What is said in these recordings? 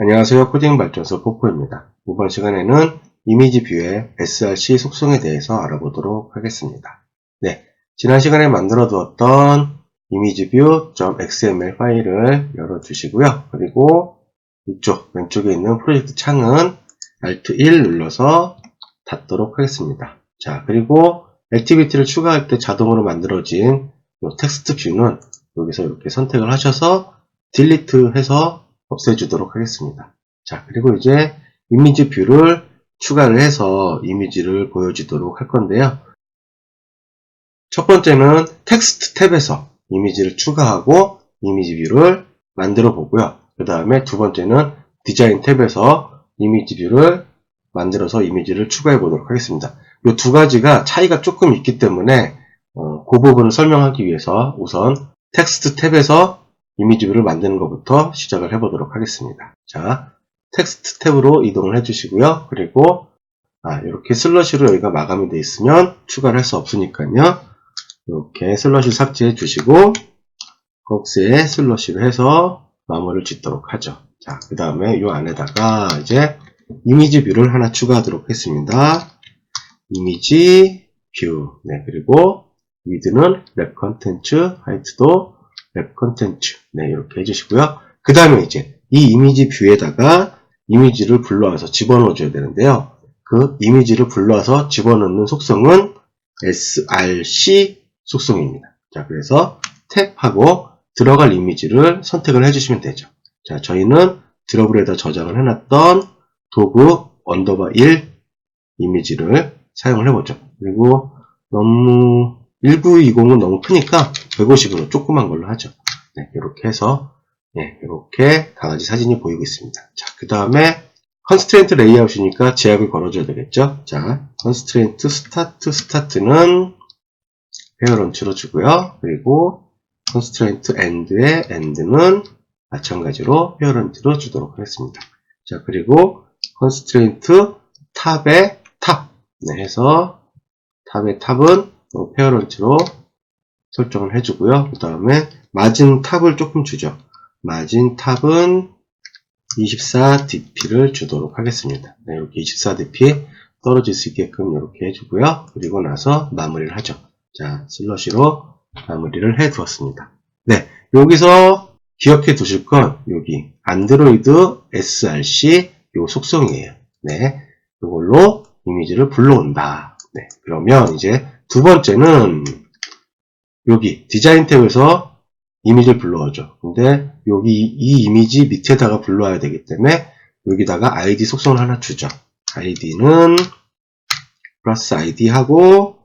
안녕하세요. 코딩 발전소 포포입니다. 이번 시간에는 이미지 뷰의 src 속성에 대해서 알아보도록 하겠습니다. 네, 지난 시간에 만들어 두었던 imageView.xml 파일을 열어주시고요. 그리고 이쪽 왼쪽에 있는 프로젝트 창은 Alt 1 눌러서 닫도록 하겠습니다. 자, 그리고 액티비티를 추가할 때 자동으로 만들어진 텍스트 뷰는 여기서 이렇게 선택을 하셔서 딜리트 해서 없애주도록 하겠습니다. 자, 그리고 이제 이미지 뷰를 추가를 해서 이미지를 보여주도록 할 건데요. 첫 번째는 텍스트 탭에서 이미지를 추가하고 이미지 뷰를 만들어 보고요. 그 다음에 두 번째는 디자인 탭에서 이미지 뷰를 만들어서 이미지를 추가해 보도록 하겠습니다. 이 두 가지가 차이가 조금 있기 때문에 그 부분을 설명하기 위해서 우선 텍스트 탭에서 이미지 뷰를 만드는 것부터 시작을 해보도록 하겠습니다. 자, 텍스트 탭으로 이동을 해주시고요. 그리고 이렇게 슬러시로 여기가 마감이 되어 있으면 추가를 할 수 없으니까요. 이렇게 슬러시 삭제해 주시고 꺽쇠에 슬러시로 해서 마무리를 짓도록 하죠. 자, 그 다음에 이 안에다가 이제 이미지 뷰를 하나 추가하도록 하겠습니다. 이미지 뷰. 네, 그리고 위드는 랩 컨텐츠, 하이트도 랩 컨텐츠. 네, 이렇게 해주시고요. 그 다음에 이제 이 이미지 뷰에다가 이미지를 불러와서 집어넣어 줘야 되는데요. 그 이미지를 불러와서 집어넣는 속성은 src 속성입니다. 자, 그래서 탭하고 들어갈 이미지를 선택을 해주시면 되죠. 자, 저희는 드러블에다 저장을 해놨던 도구 언더바 1 이미지를 사용을 해보죠. 그리고 너무 1920은 너무 크니까 150으로 조그만 걸로 하죠. 네, 이렇게 해서 이렇게 강아지 사진이 보이고 있습니다. 자, 그 다음에 컨스트레인트 레이아웃이니까 제약을 걸어줘야 되겠죠. 자, 컨스트레인트 스타트는 페어런치로 주고요. 그리고 컨스트레인트 엔드의 엔드는 마찬가지로 페어런치로 주도록 하겠습니다. 자, 그리고 컨스트레인트 탑의 탑 해서 탑의 탑은 페어런치로 설정을 해주고요. 그 다음에 마진 탑을 조금 주죠. 마진 탑은 24dp를 주도록 하겠습니다. 네, 이렇게 24dp 떨어질 수 있게끔 이렇게 해주고요. 그리고 나서 마무리를 하죠. 자, 슬러시로 마무리를 해 두었습니다. 네, 여기서 기억해 두실 건 여기 안드로이드 src 요 속성이에요. 네, 이걸로 이미지를 불러온다. 네, 그러면 이제 두 번째는 여기 디자인 탭에서 이미지를 불러오죠. 근데 여기 이 이미지 밑에다가 불러와야 되기 때문에 여기다가 id 속성을 하나 주죠. id는 플러스 id 하고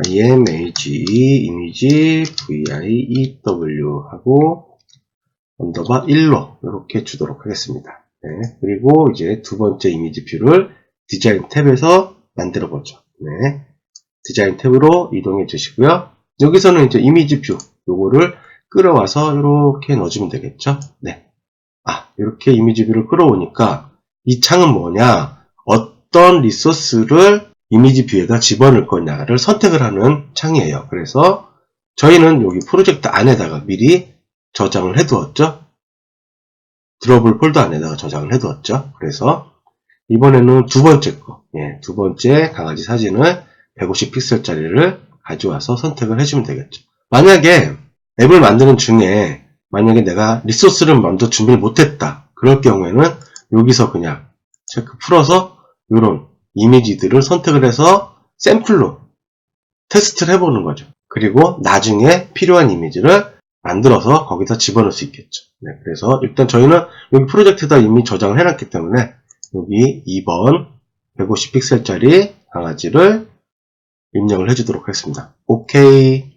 image 이미지 view 하고 언더바 1로 이렇게 주도록 하겠습니다. 네, 그리고 이제 두 번째 이미지 뷰를 디자인 탭에서 만들어 보죠. 네, 디자인 탭으로 이동해 주시고요. 여기서는 이제 이미지 뷰 요거를 끌어와서 이렇게 넣어주면 되겠죠. 네, 이렇게 이미지 뷰를 끌어오니까 이 창은 뭐냐, 어떤 리소스를 이미지 뷰에다 집어넣을 거냐를 선택을 하는 창이에요. 그래서 저희는 여기 프로젝트 안에다가 미리 저장을 해두었죠. 드러블 폴더 안에다가 저장을 해두었죠. 그래서 이번에는 두 번째 거, 두 번째 강아지 사진을 150픽셀짜리를 가져와서 선택을 해주면 되겠죠. 만약에 앱을 만드는 중에 만약에 내가 리소스를 먼저 준비를 못했다. 그럴 경우에는 여기서 그냥 체크 풀어서 이런 이미지들을 선택을 해서 샘플로 테스트를 해보는 거죠. 그리고 나중에 필요한 이미지를 만들어서 거기다 집어넣을 수 있겠죠. 네, 그래서 일단 저희는 여기 프로젝트에다 이미 저장을 해놨기 때문에 여기 2번 150픽셀짜리 강아지를 입력을 해주도록 하겠습니다. 오케이.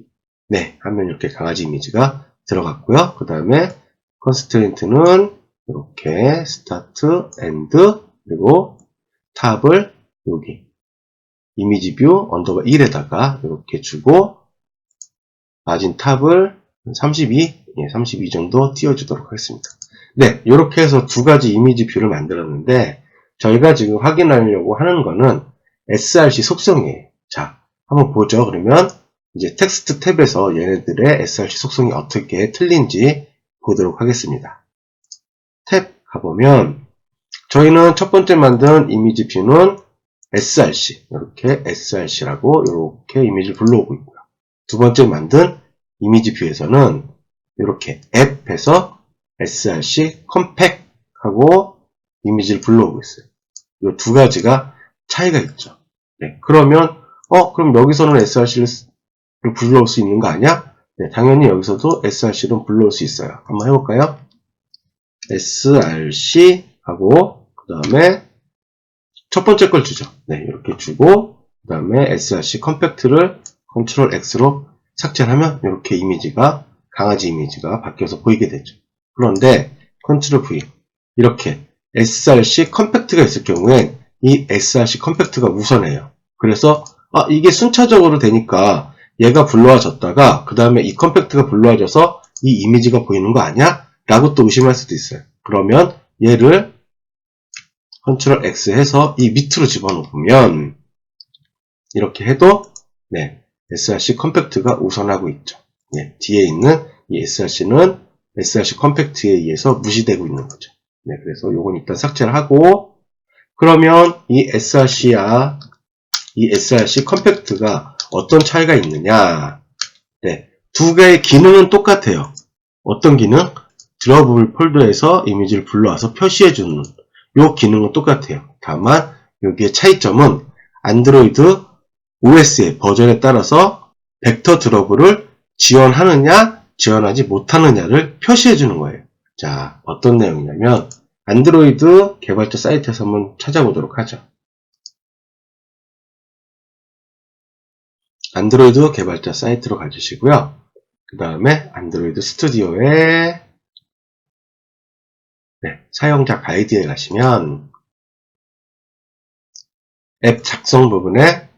네, 하면 이렇게 강아지 이미지가 들어갔고요. 그 다음에 컨스트레인트는 이렇게 스타트, 엔드, 그리고 탑을 여기 이미지 뷰 언더바 1에다가 이렇게 주고 마진 탑을 32 정도 띄워주도록 하겠습니다. 네, 이렇게 해서 두 가지 이미지 뷰를 만들었는데 저희가 지금 확인하려고 하는 거는 src 속성이에요. 자, 한번 보죠. 그러면 이제 텍스트 탭에서 얘네들의 src 속성이 어떻게 틀린지 보도록 하겠습니다. 탭 가보면 저희는 첫 번째 만든 이미지 뷰는 src, 이렇게 src라고 이렇게 이미지를 불러오고 있고요. 두 번째 만든 이미지 뷰에서는 이렇게 앱에서 src 컴팩 하고 이미지를 불러오고 있어요. 이 두 가지가 차이가 있죠. 네, 그러면 그럼 여기서는 src를 불러올 수 있는 거 아니야? 네, 당연히 여기서도 src로 불러올 수 있어요. 한번 해볼까요? src 하고 그 다음에 첫 번째 걸 주죠. 네, 이렇게 주고 그 다음에 src 컴팩트를 컨트롤 X로 삭제를 하면 이렇게 이미지가 강아지 이미지가 바뀌어서 보이게 되죠. 그런데 컨트롤 V 이렇게 src 컴팩트가 있을 경우엔 이 src 컴팩트가 우선해요. 그래서 이게 순차적으로 되니까 얘가 불러와졌다가 그 다음에 이 컴팩트가 불러와져서 이 이미지가 보이는 거 아니야? 라고 또 의심할 수도 있어요. 그러면 얘를 컨트롤 X 해서 이 밑으로 집어넣으면 이렇게 해도 네, src 컴팩트가 우선하고 있죠. 네, 뒤에 있는 이 src는 src 컴팩트에 의해서 무시되고 있는 거죠. 네, 그래서 요건 일단 삭제를 하고 그러면 이 src와 이 src 컴팩트가 어떤 차이가 있느냐? 네, 두 개의 기능은 똑같아요. 어떤 기능? 드러블 폴더에서 이미지를 불러와서 표시해주는 요 기능은 똑같아요. 다만 여기에 차이점은 안드로이드 OS의 버전에 따라서 벡터 드러블을 지원하느냐 지원하지 못하느냐를 표시해주는 거예요. 자, 어떤 내용이냐면 안드로이드 개발자 사이트에서 한번 찾아보도록 하죠. 안드로이드 개발자 사이트로 가주시고요. 그 다음에 안드로이드 스튜디오에 사용자 가이드에 가시면 앱 작성 부분에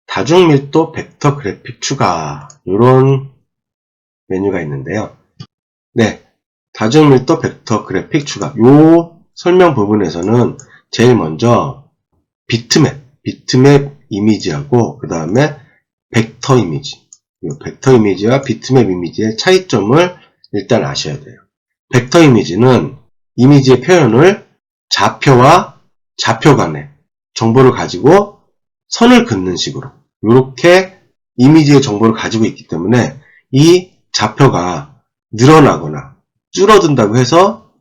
다중밀도 벡터 그래픽 추가 이런 메뉴가 있는데요. 네, 다중밀도 벡터 그래픽 추가 요 설명 부분에서는 제일 먼저 비트맵 이미지하고 그 다음에 벡터 이미지 이 벡터 이미지와 비트맵 이미지의 차이점을 일단 아셔야 돼요. 벡터 이미지는 이미지의 표현을 좌표와 좌표 간의 정보를 가지고 선을 긋는 식으로 이렇게 이미지의 정보를 가지고 있기 때문에 이 좌표가 늘어나거나 줄어든다고 해서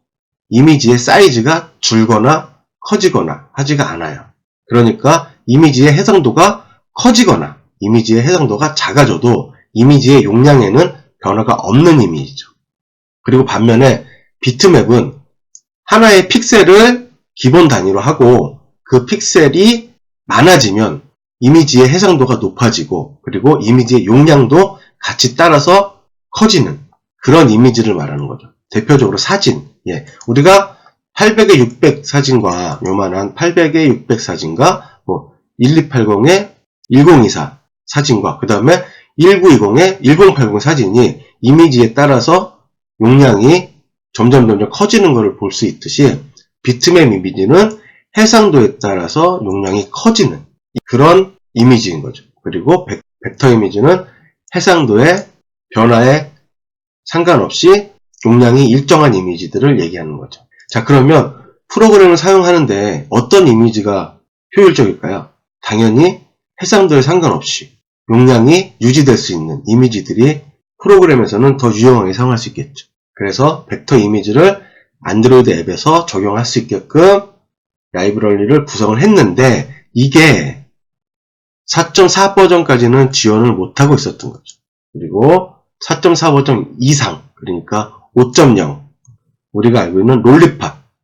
이미지의 사이즈가 줄거나 커지거나 하지가 않아요. 그러니까 이미지의 해상도가 커지거나 이미지의 해상도가 작아져도 이미지의 용량에는 변화가 없는 이미지죠. 그리고 반면에 비트맵은 하나의 픽셀을 기본 단위로 하고 그 픽셀이 많아지면 이미지의 해상도가 높아지고 그리고 이미지의 용량도 같이 따라서 커지는 그런 이미지를 말하는 거죠. 대표적으로 사진. 우리가 800에 600 사진과 요만한 800에 600 사진과 1280에 1024 사진과 그 다음에 1920에 1080 사진이 이미지에 따라서 용량이 점점 커지는 것을 볼 수 있듯이 비트맵 이미지는 해상도에 따라서 용량이 커지는 그런 이미지인 거죠. 그리고 벡터 이미지는 해상도의 변화에 상관없이 용량이 일정한 이미지들을 얘기하는 거죠. 자, 그러면 프로그램을 사용하는데 어떤 이미지가 효율적일까요? 당연히 해상도에 상관없이 용량이 유지될 수 있는 이미지들이 프로그램에서는 더 유용하게 사용할 수 있겠죠. 그래서 벡터 이미지를 안드로이드 앱에서 적용할 수 있게끔 라이브러리를 구성을 했는데 이게 4.4 버전까지는 지원을 못하고 있었던 거죠. 그리고 4.4 버전 이상 그러니까 5.0 우리가 알고 있는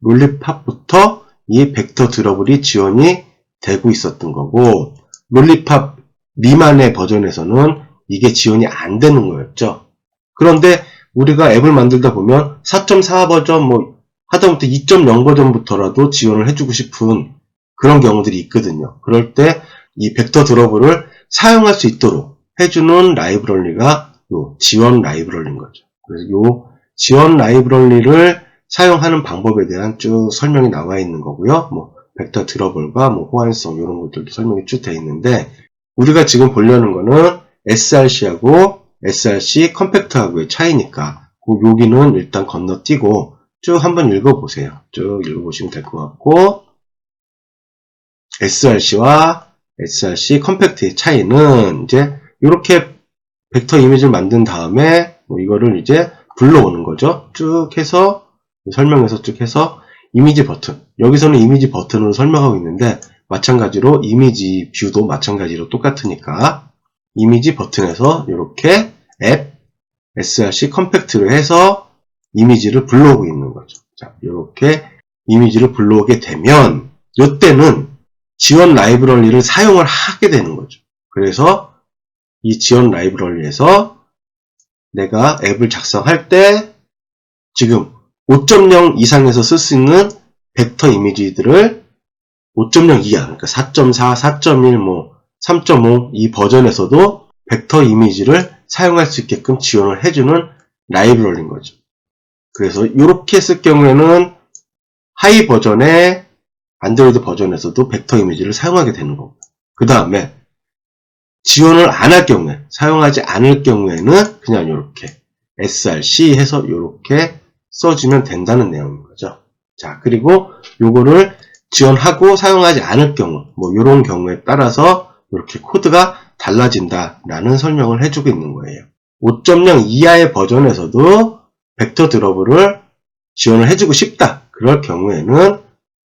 롤리팝부터 이 벡터 드러블이 지원이 되고 있었던 거고 롤리팝 미만의 버전에서는 이게 지원이 안 되는 거였죠. 그런데 우리가 앱을 만들다 보면 4.4 버전 하다못해 2.0 버전부터라도 지원을 해주고 싶은 그런 경우들이 있거든요. 그럴 때 이 벡터 드러블을 사용할 수 있도록 해주는 라이브러리가 요 지원 라이브러리인 거죠. 그래서 요 지원 라이브러리를 사용하는 방법에 대한 쭉 설명이 나와 있는 거고요. 벡터 드러블과 호환성 이런 것들도 설명이 쭉 되어 있는데 우리가 지금 보려는 거는 src하고 src 컴팩트하고의 차이니까 여기는 일단 건너뛰고 쭉 한번 읽어보세요. 쭉 읽어보시면 될 것 같고, src와 src 컴팩트의 차이는 이제 이렇게 벡터 이미지를 만든 다음에 이거를 이제 불러오는 거죠. 쭉 해서 설명해서 쭉 해서 이미지 버튼, 여기서는 이미지 버튼으로 설명하고 있는데 마찬가지로 이미지 뷰도 마찬가지로 똑같으니까 이미지 버튼에서 이렇게 앱 src 컴팩트를 해서 이미지를 불러오고 있는 거죠. 자, 이렇게 이미지를 불러오게 되면 이때는 지원 라이브러리를 사용을 하게 되는 거죠. 그래서 이 지원 라이브러리에서 내가 앱을 작성할 때 지금 5.0 이상에서 쓸 수 있는 벡터 이미지들을 5.0 이하, 그러니까 4.4, 4.1, 3.5 이 버전에서도 벡터 이미지를 사용할 수 있게끔 지원을 해주는 라이브러리인 거죠. 그래서 이렇게 했을 경우에는 하이 버전의 안드로이드 버전에서도 벡터 이미지를 사용하게 되는 겁니다. 그 다음에 지원을 안 할 경우에, 사용하지 않을 경우에는 그냥 이렇게 src 해서 이렇게 써주면 된다는 내용인 거죠. 자, 그리고 요거를 지원하고 사용하지 않을 경우, 이런 경우에 따라서 이렇게 코드가 달라진다라는 설명을 해주고 있는 거예요. 5.0 이하의 버전에서도 벡터 드러브를 지원을 해주고 싶다. 그럴 경우에는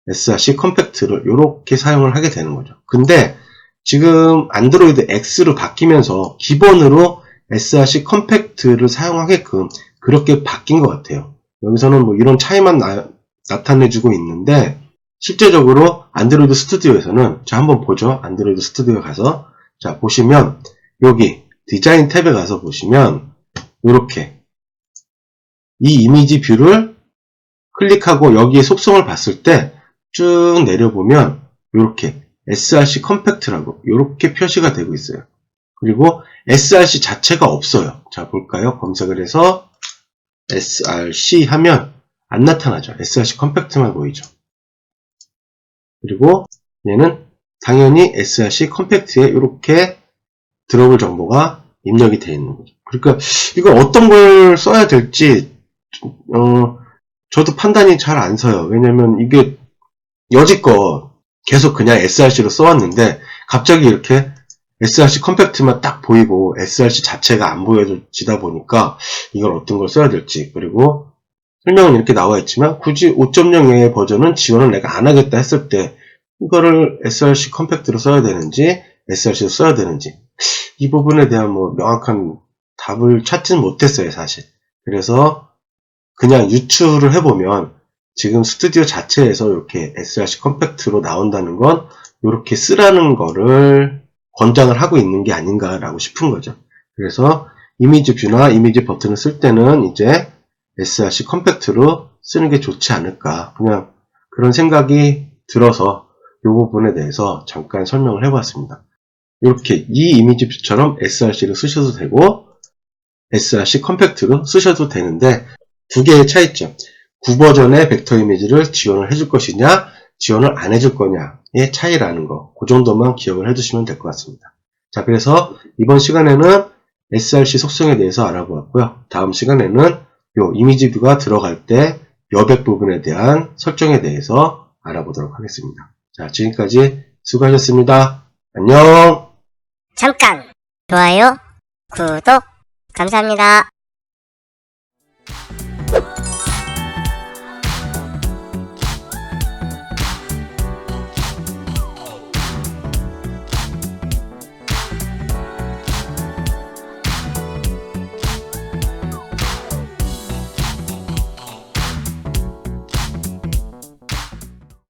src 컴팩트를 이렇게 사용을 하게 되는 거죠. 근데 지금 안드로이드 X로 바뀌면서 기본으로 src 컴팩트를 사용하게끔 그렇게 바뀐 것 같아요. 여기서는 이런 차이만 나타내주고 있는데 실제적으로 안드로이드 스튜디오에서는 자 한번 보죠. 안드로이드 스튜디오 가서 자 보시면 여기 디자인 탭에 가서 보시면 이렇게 이 이미지 뷰를 클릭하고 여기에 속성을 봤을 때 쭉 내려보면 이렇게 src 컴팩트라고 이렇게 표시가 되고 있어요. 그리고 src 자체가 없어요. 자 볼까요? 검색을 해서 src 하면 안 나타나죠. src 컴팩트만 보이죠. 그리고 얘는 당연히 src 컴팩트에 이렇게 들어볼 정보가 입력이 되어 있는 거죠. 그러니까 이걸 어떤 걸 써야 될지 저도 판단이 잘 안 서요. 왜냐면 이게 여지껏 계속 그냥 src로 써왔는데 갑자기 이렇게 src 컴팩트만 딱 보이고 src 자체가 안 보여지다 보니까 이걸 어떤 걸 써야 될지, 그리고 설명은 이렇게 나와 있지만 굳이 5.0의 버전은 지원을 내가 안 하겠다 했을 때 이거를 src 컴팩트로 써야 되는지 src로 써야 되는지 이 부분에 대한 명확한 답을 찾지는 못했어요, 사실. 그래서 그냥 유추를 해보면 지금 스튜디오 자체에서 이렇게 src 컴팩트로 나온다는 건 이렇게 쓰라는 거를 권장을 하고 있는 게 아닌가라고 싶은 거죠. 그래서 이미지 뷰나 이미지 버튼을 쓸 때는 이제 src 컴팩트로 쓰는 게 좋지 않을까, 그냥 그런 생각이 들어서 이 부분에 대해서 잠깐 설명을 해봤습니다. 이렇게 이 이미지 뷰처럼 src를 쓰셔도 되고 src 컴팩트로 쓰셔도 되는데 두 개의 차이점, 9버전의 벡터 이미지를 지원을 해줄 것이냐 지원을 안 해줄 거냐의 차이라는 거, 그 정도만 기억을 해두시면 될 것 같습니다. 자, 그래서 이번 시간에는 src 속성에 대해서 알아보았고요. 다음 시간에는 요 이미지 뷰가 들어갈 때 여백 부분에 대한 설정에 대해서 알아보도록 하겠습니다. 자, 지금까지 수고하셨습니다. 안녕. 잠깐! 좋아요, 구독, 감사합니다.